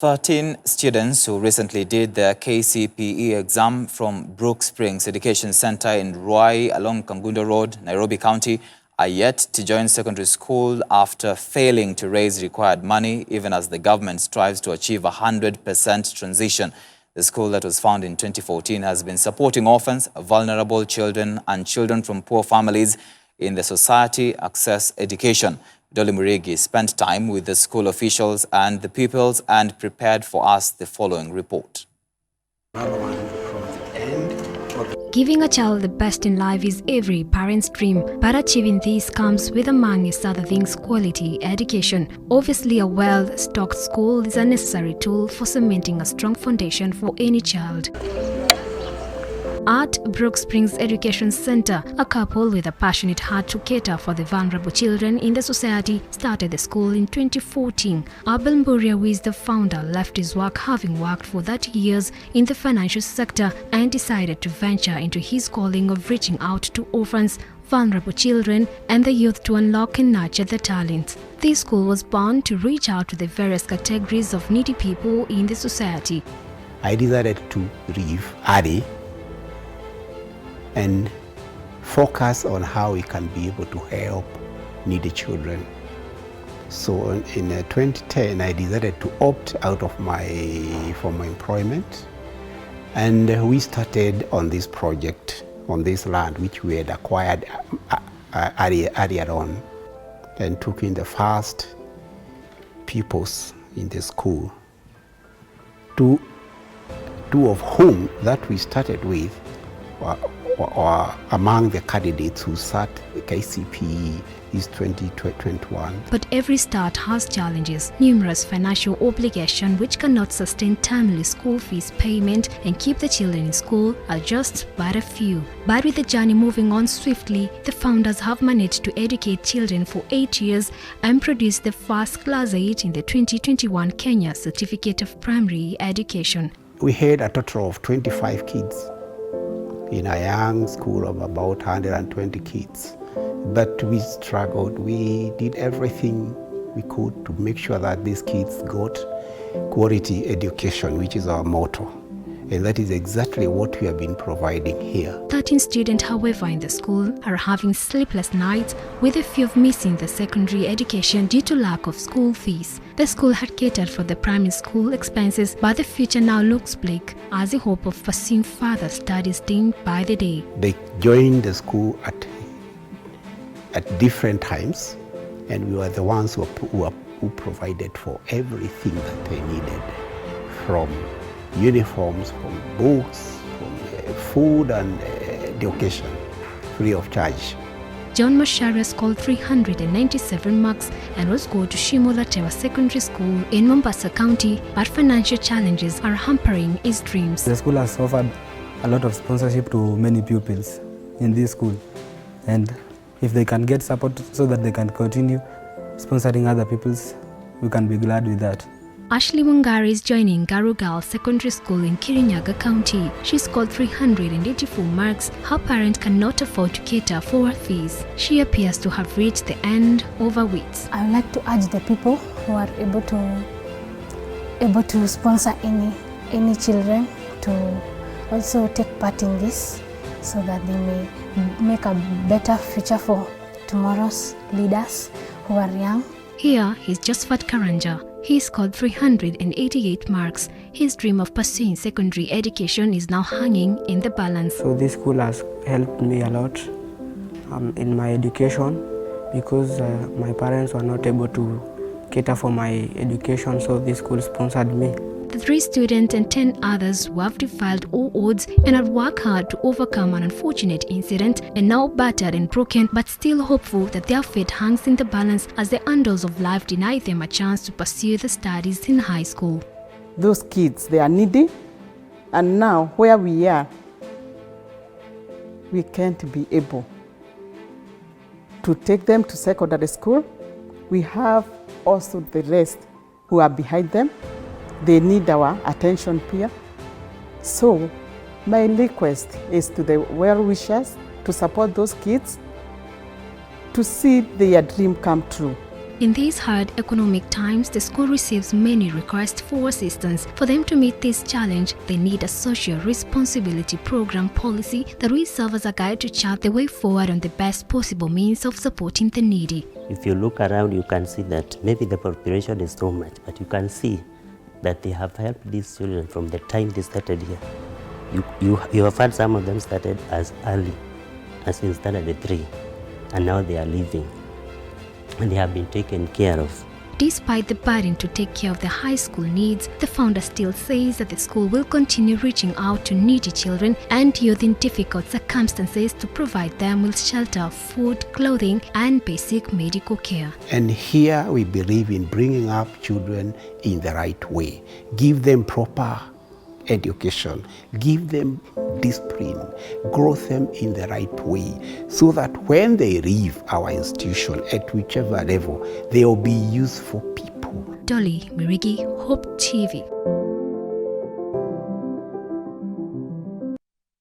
13 students who recently did their KCPE exam from Brooksprings Education Centre in Ruai along Kangundo Road, Nairobi County, are yet to join secondary school after failing to raise required money, even as the government strives to achieve 100% transition. The school that was founded in 2014 has been supporting orphans, vulnerable children, and children from poor families in the society access education. Dolly Murigi spent time with the school officials and the pupils and prepared for us the following report. Giving a child the best in life is every parent's dream, but achieving this comes with, among other things, quality education. Obviously, a well-stocked school is a necessary tool for cementing a strong foundation for any child. At Brooksprings Education Centre, a couple with a passionate heart to cater for the vulnerable children in the society started the school in 2014. Abel Mburia, who is the founder, left his work having worked for 30 years in the financial sector and decided to venture into his calling of reaching out to orphans, vulnerable children and the youth to unlock and nurture their talents. This school was born to reach out to the various categories of needy people in the society. I decided to leave early and focus on how we can be able to help needy children. So in 2010, I decided to opt out of my employment, and we started on this project on this land which we had acquired earlier on, and took in the first pupils in the school. Two of whom that we started with were among the candidates who sat the KCPE is 2021. But every start has challenges, numerous financial obligations which cannot sustain timely school fees payment and keep the children in school are just but a few. But with the journey moving on swiftly, the founders have managed to educate children for 8 years and produce the first Class 8 in the 2021 Kenya Certificate of Primary Education. We had a total of 25 kids in a young school of about 120 kids. But we struggled. We did everything we could to make sure that these kids got quality education, which is our motto. And that is exactly what we have been providing here. 13 students, however, in the school are having sleepless nights, with a few of missing the secondary education due to lack of school fees. The school had catered for the primary school expenses, but the future now looks bleak as the hope of pursuing further studies dimmed by the day. They joined the school at different times, and we were the ones who provided for everything that they needed, from uniforms, from books, from food and education, free of charge. John Mashari scored 397 marks and was going to Shimolatewa Secondary School in Mombasa County, but financial challenges are hampering his dreams. The school has offered a lot of sponsorship to many pupils in this school, and if they can get support so that they can continue sponsoring other pupils, we can be glad with that. Ashley Wangari is joining Garugal Secondary School in Kirinyaga County. She scored 384 marks. Her parents cannot afford to cater for her fees. She appears to have reached the end of her wits. I would like to urge the people who are able to sponsor any children to also take part in this, so that they may make a better future for tomorrow's leaders who are young. Here is Josephat Karanja. He scored 388 marks. His dream of pursuing secondary education is now hanging in the balance. So this school has helped me a lot in my education, because my parents were not able to cater for my education, so this school sponsored me. The 3 students and 10 others who have defied all odds and have worked hard to overcome an unfortunate incident and now battered and broken, but still hopeful that their fate hangs in the balance as the handles of life deny them a chance to pursue the studies in high school. Those kids, they are needy, and now where we are, we can't be able to take them to secondary school. We have also the rest who are behind them. They need our attention here. So my request is to the well-wishers to support those kids to see their dream come true. In these hard economic times, the school receives many requests for assistance. For them to meet this challenge, they need a social responsibility program policy that will serve as a guide to chart the way forward on the best possible means of supporting the needy. If you look around, you can see that maybe the population is so much, but you can see that they have helped these children from the time they started here. You have had some of them started as early as in standard 3, and now they are leaving, and they have been taken care of. Despite the burden to take care of the high school needs, the founder still says that the school will continue reaching out to needy children and youth in difficult circumstances to provide them with shelter, food, clothing, and basic medical care. And here we believe in bringing up children in the right way. Give them proper education, give them discipline, grow them in the right way, so that when they leave our institution at whichever level, they will be useful people. Dolly Mirigi, Hope TV.